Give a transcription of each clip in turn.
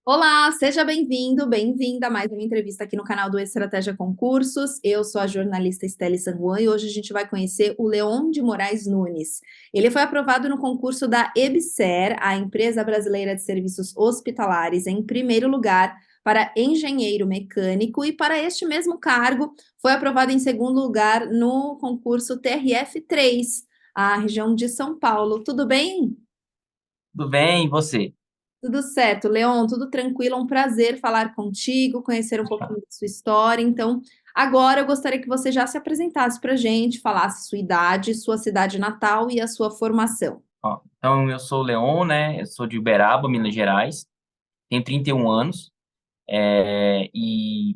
Olá, seja bem-vindo, bem-vinda a mais uma entrevista aqui no canal do Estratégia Concursos. Eu sou a jornalista Estelle Sanguan e hoje a gente vai conhecer o Leon de Moraes Nunes. Ele foi aprovado no concurso da EBSER, a Empresa Brasileira de Serviços Hospitalares, em primeiro lugar para engenheiro mecânico e para este mesmo cargo foi aprovado em segundo lugar no concurso TRF3, a região de São Paulo. Tudo bem? Tudo bem, e você? Tudo certo, Leon, tudo tranquilo, é um prazer falar contigo, conhecer um pouquinho da sua história. Então, agora eu gostaria que você já se apresentasse para a gente, falasse sua idade, sua cidade natal e a sua formação. Ó, então, eu sou o Leon, né? Eu sou de Uberaba, Minas Gerais, tenho 31 anos, e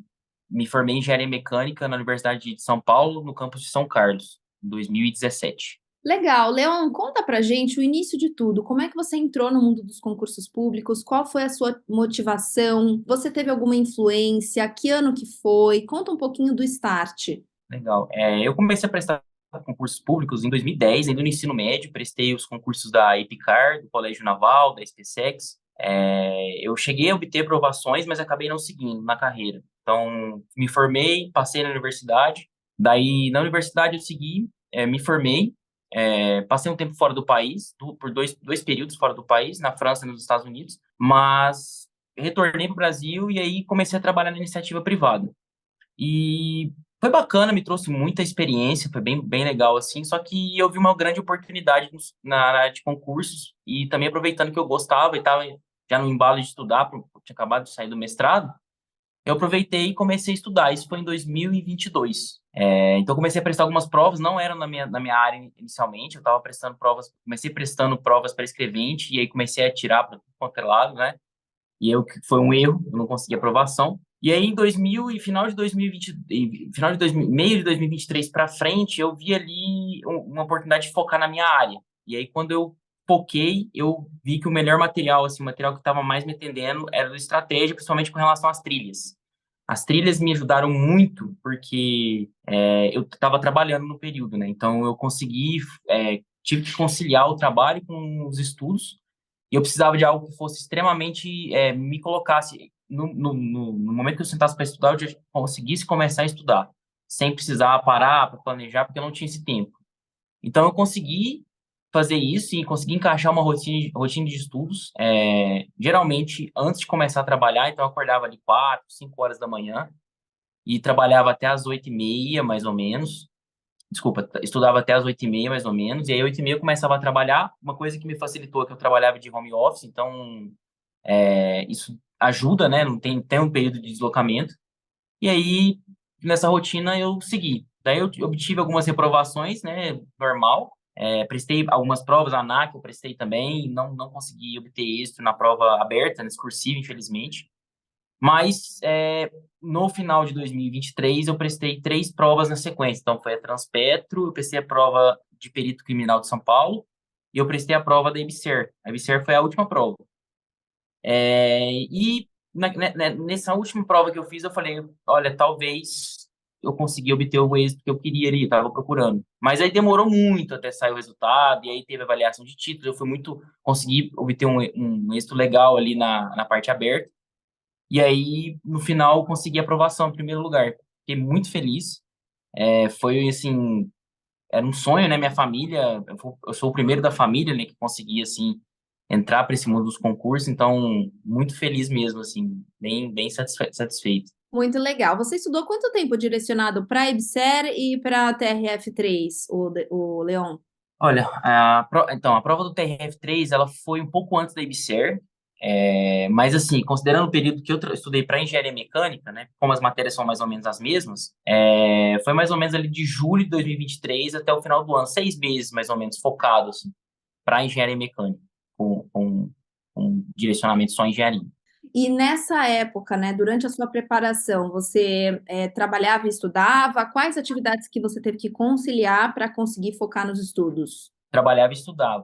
me formei em engenharia mecânica na Universidade de São Paulo, no campus de São Carlos, em 2017. Legal, Leon, conta pra gente o início de tudo. Como é que você entrou no mundo dos concursos públicos? Qual foi a sua motivação? Você teve alguma influência? Que ano que foi? Conta um pouquinho do start. Legal. Eu comecei a prestar concursos públicos em 2010, ainda no ensino médio, prestei os concursos da EPICAR, do Colégio Naval, da SpaceX. Eu cheguei a obter aprovações, mas acabei não seguindo na carreira. Então, me formei, passei na universidade, daí na universidade eu segui, me formei, passei um tempo fora do país, por dois períodos fora do país, na França e nos Estados Unidos, mas retornei para o Brasil e aí comecei a trabalhar na iniciativa privada. E foi bacana, me trouxe muita experiência, foi bem legal, assim, só que eu vi uma grande oportunidade na área de concursos e também aproveitando que eu gostava e estava já no embalo de estudar, porque tinha acabado de sair do mestrado, eu aproveitei e comecei a estudar, isso foi em 2022. Então, eu comecei a prestar algumas provas, não eram na minha área inicialmente, eu estava prestando provas, comecei prestando provas para escrevente, e aí comecei a tirar para tudo quanto é lado, né? Foi um erro, eu não consegui aprovação. E aí, em 2000 e final de 2020, final de 2000, meio de 2023 para frente, eu vi ali uma oportunidade de focar na minha área. E aí, quando eu foquei, eu vi que o melhor material, assim, o material que estava mais me atendendo era do estratégia, principalmente com relação às trilhas. As trilhas me ajudaram muito porque eu estava trabalhando no período, né? Então, eu consegui, tive que conciliar o trabalho com os estudos e eu precisava de algo que fosse extremamente, me colocasse, no momento que eu sentasse para estudar, eu já conseguisse começar a estudar, sem precisar parar para planejar, porque eu não tinha esse tempo. Então, eu consegui fazer isso e consegui encaixar uma rotina de estudos, geralmente antes de começar a trabalhar, então eu acordava ali 4, 5 horas da manhã e trabalhava até as 8h30, mais ou menos. Desculpa, estudava até as 8h30, mais ou menos, e aí 8h30 eu começava a trabalhar. Uma coisa que me facilitou é que eu trabalhava de home office, então isso ajuda, né? Não tem um período de deslocamento. E aí, nessa rotina, eu segui. Daí eu obtive algumas reprovações, né? Normal. Prestei algumas provas, a ANAC eu prestei também, não consegui obter êxito na prova aberta, na discursiva, infelizmente. Mas no final de 2023 eu prestei 3 provas na sequência. Então foi a Transpetro, eu prestei a prova de perito criminal de São Paulo e eu prestei a prova da IBSER. A IBSER foi a última prova. E nessa última prova que eu fiz, eu falei, olha, talvez eu consegui obter o êxito que eu queria ali, estava procurando. Mas aí demorou muito até sair o resultado, e aí teve avaliação de título, consegui obter um êxito legal ali na parte aberta. E aí, no final, eu consegui aprovação em primeiro lugar. Fiquei muito feliz. Foi assim, era um sonho, né? Minha família, eu sou o primeiro da família, né, que consegui assim entrar para esse mundo dos concursos. Então, muito feliz mesmo, assim, bem satisfeito. Muito legal. Você estudou quanto tempo direcionado para a EBSER e para a TRF3, o Leon? Olha, então, a prova do TRF3, ela foi um pouco antes da IBSER, mas assim, considerando o período que eu estudei para engenharia mecânica, né, como as matérias são mais ou menos as mesmas, foi mais ou menos ali de julho de 2023 até o final do ano, 6 meses mais ou menos, focado assim, para engenharia mecânica, com direcionamento só em engenharia. E nessa época, né, durante a sua preparação, você trabalhava e estudava? Quais atividades que você teve que conciliar para conseguir focar nos estudos? Trabalhava e estudava.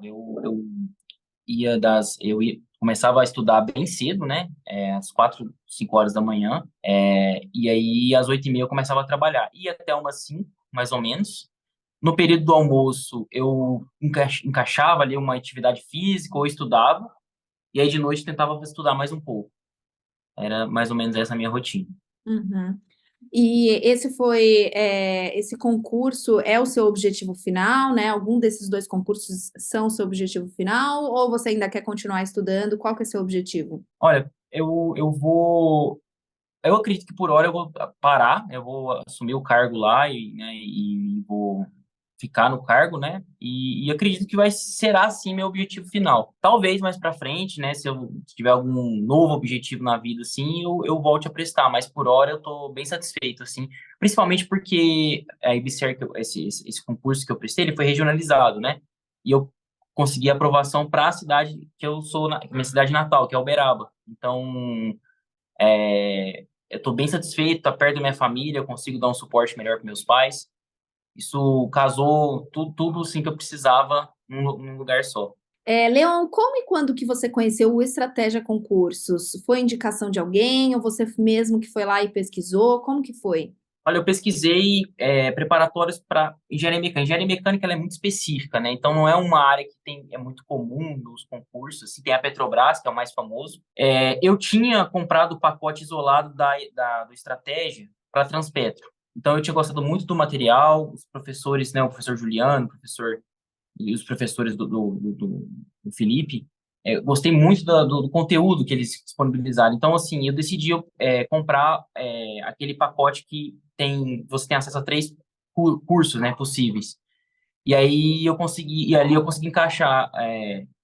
Começava a estudar bem cedo, né? Às 4, 5 horas da manhã. E aí, às 8h30, eu começava a trabalhar. Ia até umas 5, mais ou menos. No período do almoço, eu encaixava ali uma atividade física ou estudava. E aí, de noite, tentava estudar mais um pouco. Era mais ou menos essa a minha rotina. Uhum. E esse concurso é o seu objetivo final, né? Algum desses dois concursos são o seu objetivo final, ou você ainda quer continuar estudando? Qual que é o seu objetivo? Olha, eu acredito que por hora eu vou parar, eu vou assumir o cargo lá e vou ficar no cargo, né? E acredito que será assim meu objetivo final. Talvez mais para frente, né? Se eu tiver algum novo objetivo na vida, assim, eu volte a prestar. Mas por hora eu estou bem satisfeito, assim. Principalmente porque a IBCR, esse concurso que eu prestei, ele foi regionalizado, né? E eu consegui aprovação para a cidade que eu sou, minha cidade natal, que é Uberaba. Então eu estou bem satisfeito, tá perto da minha família, eu consigo dar um suporte melhor para meus pais. Isso casou tudo assim que eu precisava num lugar só. Leon, como e quando que você conheceu o Estratégia Concursos? Foi indicação de alguém ou você mesmo que foi lá e pesquisou? Como que foi? Olha, eu pesquisei preparatórios para engenharia mecânica. Engenharia mecânica ela é muito específica, né? Então não é uma área que é muito comum nos concursos. Assim, tem a Petrobras, que é o mais famoso. Eu tinha comprado o pacote isolado do Estratégia para Transpetro. Então eu tinha gostado muito do material, os professores, né? O professor Juliano, e os professores do Felipe, gostei muito do conteúdo que eles disponibilizaram. Então, assim, eu decidi comprar aquele pacote que você tem acesso a 3 cursos, né, possíveis. E ali eu consegui encaixar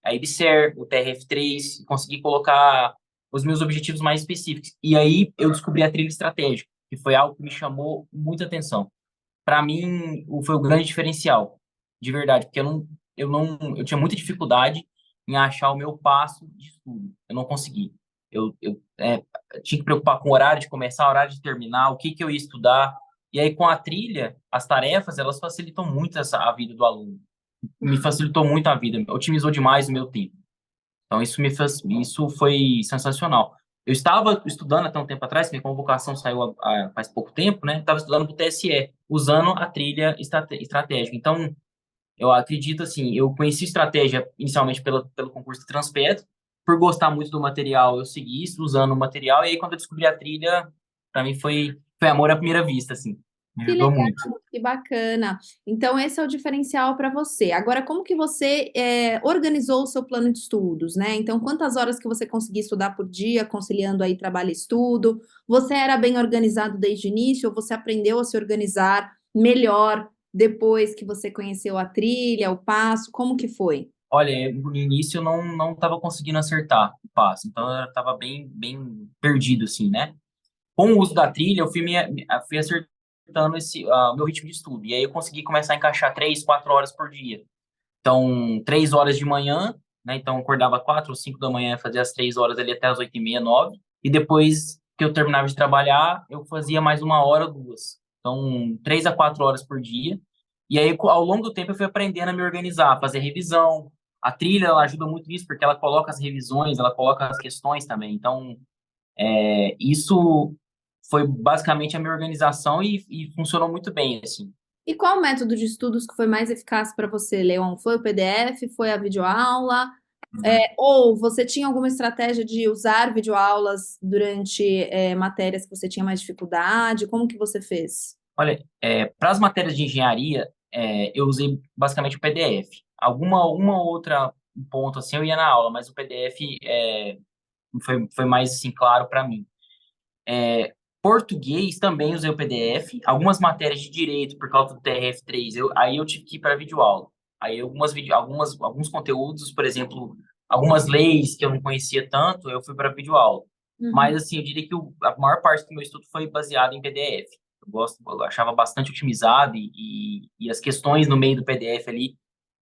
a IBSER, o TRF3, consegui colocar os meus objetivos mais específicos. E aí eu descobri a trilha estratégica, que foi algo que me chamou muita atenção. Para mim, foi o grande diferencial, de verdade, porque eu tinha muita dificuldade em achar o meu passo de estudo. Eu não consegui. Tinha que preocupar com o horário de começar, o horário de terminar, o que que eu ia estudar. E aí, com a trilha, as tarefas, elas facilitam muito a vida do aluno. Me facilitou muito a vida, otimizou demais o meu tempo. Então, isso foi sensacional. Eu estava estudando até um tempo atrás, minha convocação saiu faz pouco tempo, né? Estava estudando para o TSE, usando a trilha estratégica. Então, eu acredito assim, eu conheci estratégia inicialmente pelo concurso de Transpetro, por gostar muito do material, eu segui isso, usando o material, e aí quando eu descobri a trilha, para mim foi amor à primeira vista, assim. Me Que ajudou legal, muito. que bacana. Então, esse é o diferencial para você. Agora, como que você organizou o seu plano de estudos, né? Então, quantas horas que você conseguia estudar por dia, conciliando aí trabalho e estudo? Você era bem organizado desde o início ou você aprendeu a se organizar melhor depois que você conheceu a trilha, o passo? Como que foi? Olha, no início eu não estava conseguindo acertar o passo, então eu estava bem perdido, assim, né? Com o uso da trilha, fui acertando meu ritmo de estudo. E aí eu consegui começar a encaixar 3, 4 horas por dia. Então, 3 horas de manhã, né? Então, eu acordava 4 ou 5 da manhã, fazia as 3 horas ali até as 8h30, 9. E depois que eu terminava de trabalhar, eu fazia mais 1 hora ou 2. Então, 3 a 4 horas por dia. E aí, ao longo do tempo, eu fui aprendendo a me organizar, a fazer revisão. A trilha, ela ajuda muito nisso, porque ela coloca as revisões, ela coloca as questões também. Então, isso foi basicamente a minha organização e funcionou muito bem, assim. E qual o método de estudos que foi mais eficaz para você, Leon? Foi o PDF? Foi a videoaula? Ou você tinha alguma estratégia de usar videoaulas durante matérias que você tinha mais dificuldade? Como que você fez? Olha, para as matérias de engenharia, eu usei basicamente o PDF. Uma outra ponto assim eu ia na aula, mas o PDF foi mais assim claro para mim. Português também usei o PDF. Algumas matérias de direito por causa do TRF3, aí eu tive que ir para videoaula. Aí alguns conteúdos, por exemplo, algumas leis que eu não conhecia tanto, eu fui para videoaula. Uhum. Mas assim, eu diria que a maior parte do meu estudo foi baseado em PDF. Eu achava bastante otimizado e as questões no meio do PDF ali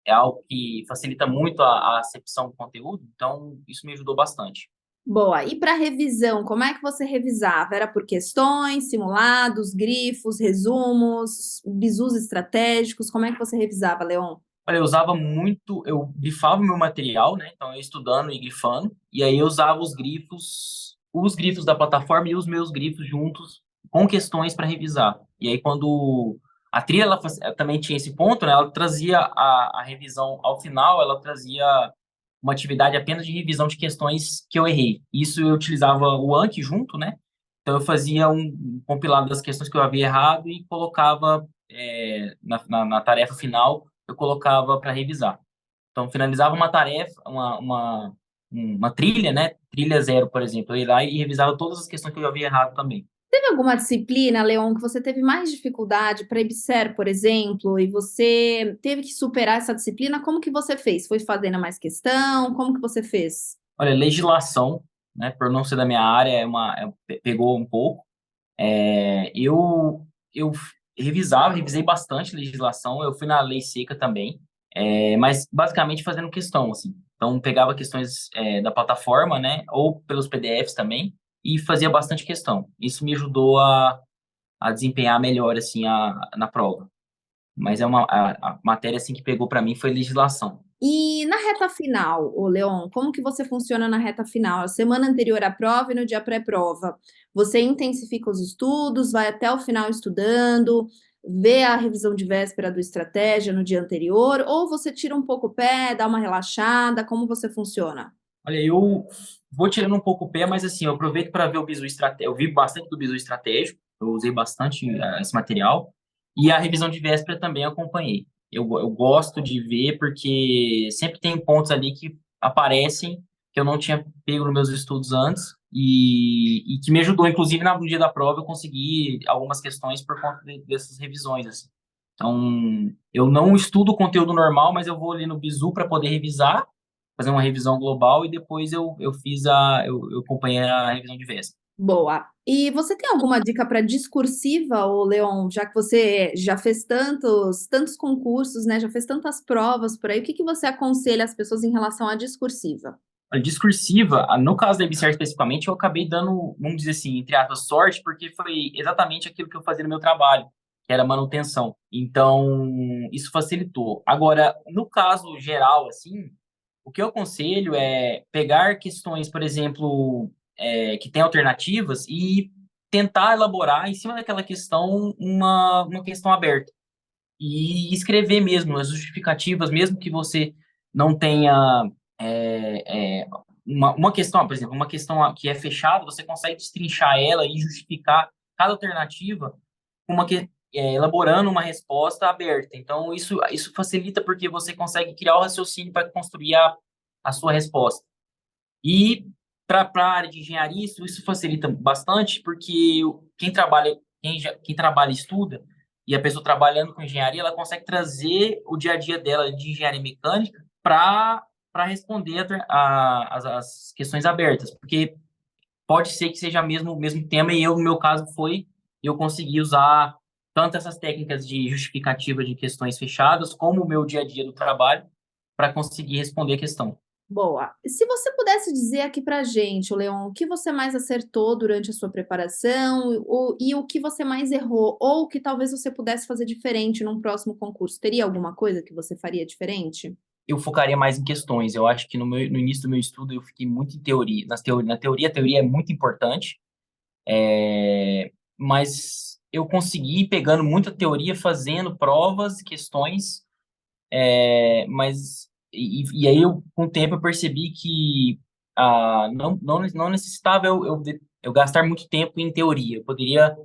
é algo que facilita muito a acepção do conteúdo, então isso me ajudou bastante. Boa. E para revisão, como é que você revisava? Era por questões, simulados, grifos, resumos, bizus estratégicos? Como é que você revisava, Leon? Olha, eu grifava o meu material, né? Então, eu estudando e grifando, e aí eu usava os grifos da plataforma e os meus grifos juntos com questões para revisar. E aí, quando a trilha ela também tinha esse ponto, né? Ela trazia a revisão ao final, ela trazia uma atividade apenas de revisão de questões que eu errei. Isso eu utilizava o Anki junto, né? Então eu fazia um compilado das questões que eu havia errado e colocava na tarefa final, eu colocava para revisar. Então finalizava uma tarefa, uma trilha, né? Trilha zero, por exemplo. Eu ia lá e revisava todas as questões que eu havia errado também. Teve alguma disciplina, Leon, que você teve mais dificuldade para IBSER, por exemplo, e você teve que superar essa disciplina? Como que você fez? Foi fazendo mais questão? Como que você fez? Olha, legislação, né? Por não ser da minha área, pegou um pouco. Eu revisei bastante legislação, eu fui na lei seca também, mas basicamente fazendo questão, assim. Então, pegava questões da plataforma, né, ou pelos PDFs também, e fazia bastante questão. Isso me ajudou a desempenhar melhor, assim, na prova. Mas a matéria, assim, que pegou para mim foi legislação. E na reta final, ô Leon, como que você funciona na reta final? A semana anterior à prova e no dia pré-prova. Você intensifica os estudos, vai até o final estudando, vê a revisão de véspera do estratégia no dia anterior, ou você tira um pouco o pé, dá uma relaxada, como você funciona? Olha, eu vou tirando um pouco o pé, mas assim, eu aproveito para ver o bizu estratégico. Eu vi bastante do bizu estratégico, eu usei bastante esse material. E a revisão de véspera também acompanhei. Eu gosto de ver porque sempre tem pontos ali que aparecem que eu não tinha pego nos meus estudos antes e que me ajudou, inclusive, no dia da prova, eu consegui algumas questões por conta dessas revisões, assim. Então, eu não estudo o conteúdo normal, mas eu vou ali no bizu para poder revisar, fazer uma revisão global e depois eu acompanhei a revisão de véspera. Boa. E você tem alguma dica para discursiva, ô Leon, já que você já fez tantos concursos, né? Já fez tantas provas por aí, o que que você aconselha as pessoas em relação à discursiva? A discursiva, no caso da IBCR especificamente, eu acabei dando, vamos dizer assim, entre aspas, sorte, porque foi exatamente aquilo que eu fazia no meu trabalho, que era manutenção. Então, isso facilitou. Agora, no caso geral, assim, o que eu aconselho é pegar questões, por exemplo, que têm alternativas e tentar elaborar em cima daquela questão uma questão aberta. E escrever mesmo as justificativas, mesmo que você não tenha uma questão, por exemplo, uma questão que é fechada, você consegue destrinchar ela e justificar cada alternativa com elaborando uma resposta aberta. Então, isso facilita porque você consegue criar o raciocínio para construir a sua resposta. E para a área de engenharia, isso facilita bastante, porque quem trabalha e estuda, e a pessoa trabalhando com engenharia, ela consegue trazer o dia a dia dela de engenharia mecânica para responder as questões abertas, porque pode ser que seja mesmo o mesmo tema, e no meu caso, eu consegui usar tanto essas técnicas de justificativa de questões fechadas, como o meu dia a dia do trabalho, para conseguir responder a questão. Boa. Se você pudesse dizer aqui pra gente, ô Leon, o que você mais acertou durante a sua preparação e o que você mais errou, ou o que talvez você pudesse fazer diferente num próximo concurso, teria alguma coisa que você faria diferente? Eu focaria mais em questões. Eu acho que no início do meu estudo eu fiquei muito em teoria. Na teoria, a teoria é muito importante, mas eu consegui ir pegando muita teoria, fazendo provas, questões, e aí com o tempo eu percebi que não necessitava eu gastar muito tempo em teoria. Eu poderia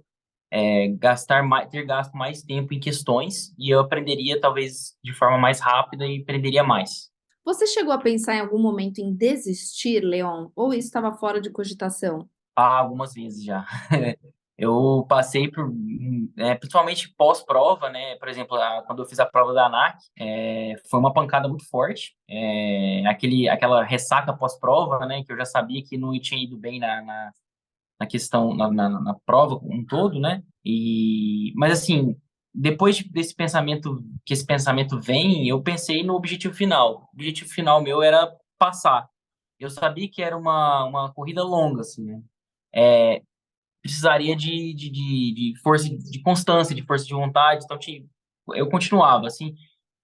ter gasto mais tempo em questões e eu aprenderia talvez de forma mais rápida e aprenderia mais. Você chegou a pensar em algum momento em desistir, Leon, ou isso estava fora de cogitação? Algumas vezes já. Eu passei por, principalmente pós-prova, né? Por exemplo, quando eu fiz a prova da ANAC, foi uma pancada muito forte. Aquela ressaca pós-prova, né? Que eu já sabia que não tinha ido bem na questão, na prova como um todo, né? Mas assim, depois desse pensamento, que esse pensamento vem, eu pensei no objetivo final. O objetivo final meu era passar. Eu sabia que era uma corrida longa, assim, né? Precisaria de força, de constância, de força de vontade. Então, eu continuava, assim,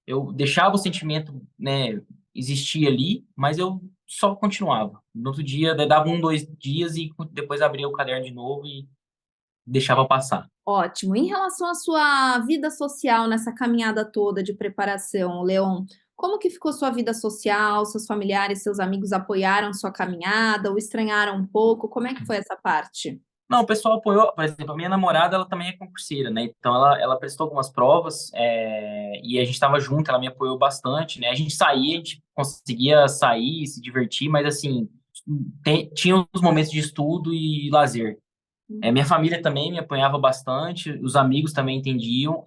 eu deixava o sentimento, né, existir ali, mas eu só continuava. No outro dia, daí dava 2 dias e depois abria o caderno de novo e deixava passar. Ótimo. Em relação à sua vida social nessa caminhada toda de preparação, Leon, como que ficou sua vida social? Seus familiares, seus amigos apoiaram sua caminhada ou estranharam um pouco? Como é que foi essa parte? Não, o pessoal apoiou, por exemplo, a minha namorada, ela também é concurseira, né? Então, ela prestou algumas provas, e a gente estava junto, ela me apoiou bastante, né? A gente saía, a gente conseguia sair, se divertir, mas, assim, tinha os momentos de estudo e lazer. Minha família também me apoiava bastante, os amigos também entendiam.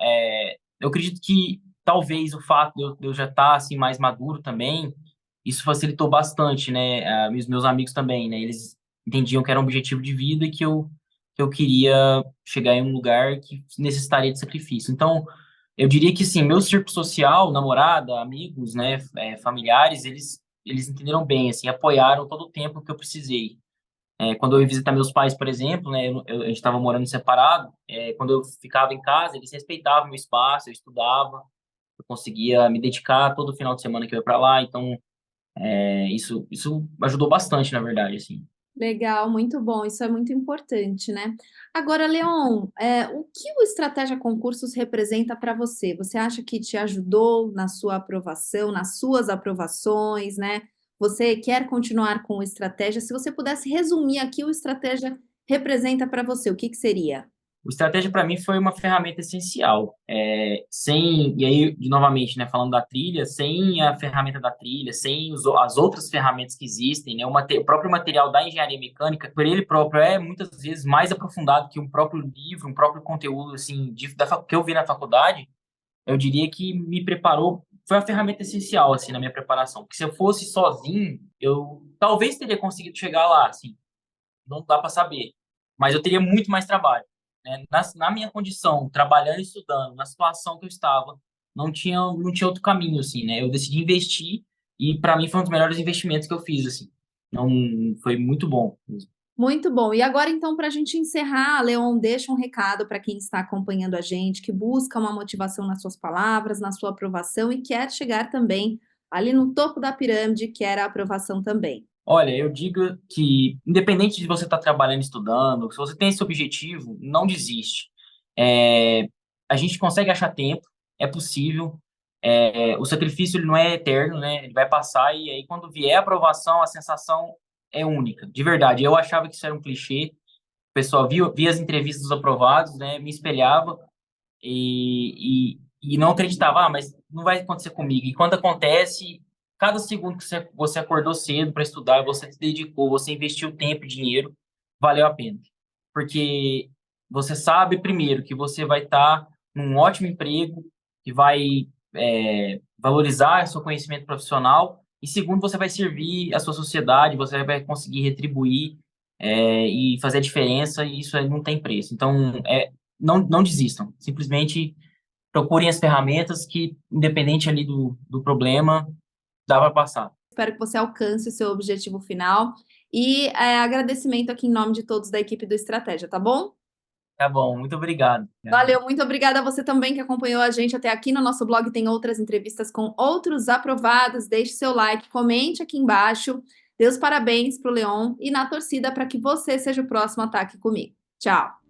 Eu acredito que talvez o fato de eu já estar, assim, mais maduro também, isso facilitou bastante, né? Os meus amigos também, né? Eles entendiam que era um objetivo de vida e que eu queria chegar em um lugar que necessitaria de sacrifício. Então, eu diria que, sim, meu círculo social, namorada, amigos, né, familiares, eles entenderam bem, assim, apoiaram todo o tempo que eu precisei. Quando eu ia visitar meus pais, por exemplo, né, a gente estava morando separado, quando eu ficava em casa, eles respeitavam meu espaço, eu estudava, eu conseguia me dedicar todo final de semana que eu ia para lá, então isso ajudou bastante, na verdade, assim. Legal, muito bom, isso é muito importante, né? Agora, Leon, o que o Estratégia Concursos representa para você? Você acha que te ajudou na sua aprovação, nas suas aprovações, né? Você quer continuar com o Estratégia? Se você pudesse resumir aqui, o Estratégia representa para você, o que que seria? O estratégia para mim foi uma ferramenta essencial. E aí, novamente, né, falando da trilha, sem a ferramenta da trilha, sem as outras ferramentas que existem, né, o próprio material da engenharia mecânica, por ele próprio, é muitas vezes mais aprofundado que um próprio livro, um próprio conteúdo assim, que eu vi na faculdade. Eu diria que me preparou, foi uma ferramenta essencial assim, na minha preparação. Porque se eu fosse sozinho, eu talvez teria conseguido chegar lá, assim, não dá para saber. Mas eu teria muito mais trabalho, né? Na minha condição, trabalhando e estudando, na situação que eu estava, não tinha outro caminho, assim, né? Eu decidi investir e para mim foi um dos melhores investimentos que eu fiz, assim. Não, foi muito bom. Muito bom. E agora, então, para a gente encerrar, Leon, deixa um recado para quem está acompanhando a gente, que busca uma motivação nas suas palavras, na sua aprovação e quer chegar também ali no topo da pirâmide, que era a aprovação também. Olha, eu digo que, independente de você estar trabalhando, estudando, se você tem esse objetivo, não desiste. É, a gente consegue achar tempo, é possível. O sacrifício ele não é eterno, né? Ele vai passar e aí quando vier a aprovação, a sensação é única, de verdade. Eu achava que isso era um clichê. O pessoal via as entrevistas dos aprovados, né? Me espelhava e não acreditava, mas não vai acontecer comigo. E quando acontece, cada segundo que você acordou cedo para estudar, você se dedicou, você investiu tempo e dinheiro, valeu a pena. Porque você sabe, primeiro, que você vai estar num ótimo emprego, que vai valorizar seu conhecimento profissional, e segundo, você vai servir a sua sociedade, você vai conseguir retribuir e fazer a diferença, e isso aí não tem preço. Então, não desistam, simplesmente procurem as ferramentas que, independente ali do problema, dá para passar. Espero que você alcance o seu objetivo final e agradecimento aqui em nome de todos da equipe do Estratégia, tá bom? Tá bom, muito obrigado. Valeu, muito obrigada a você também que acompanhou a gente até aqui. No nosso blog tem outras entrevistas com outros aprovados. Deixe seu like, comente aqui embaixo. Dê os parabéns para o Leon e na torcida para que você seja o próximo ataque comigo. Tchau!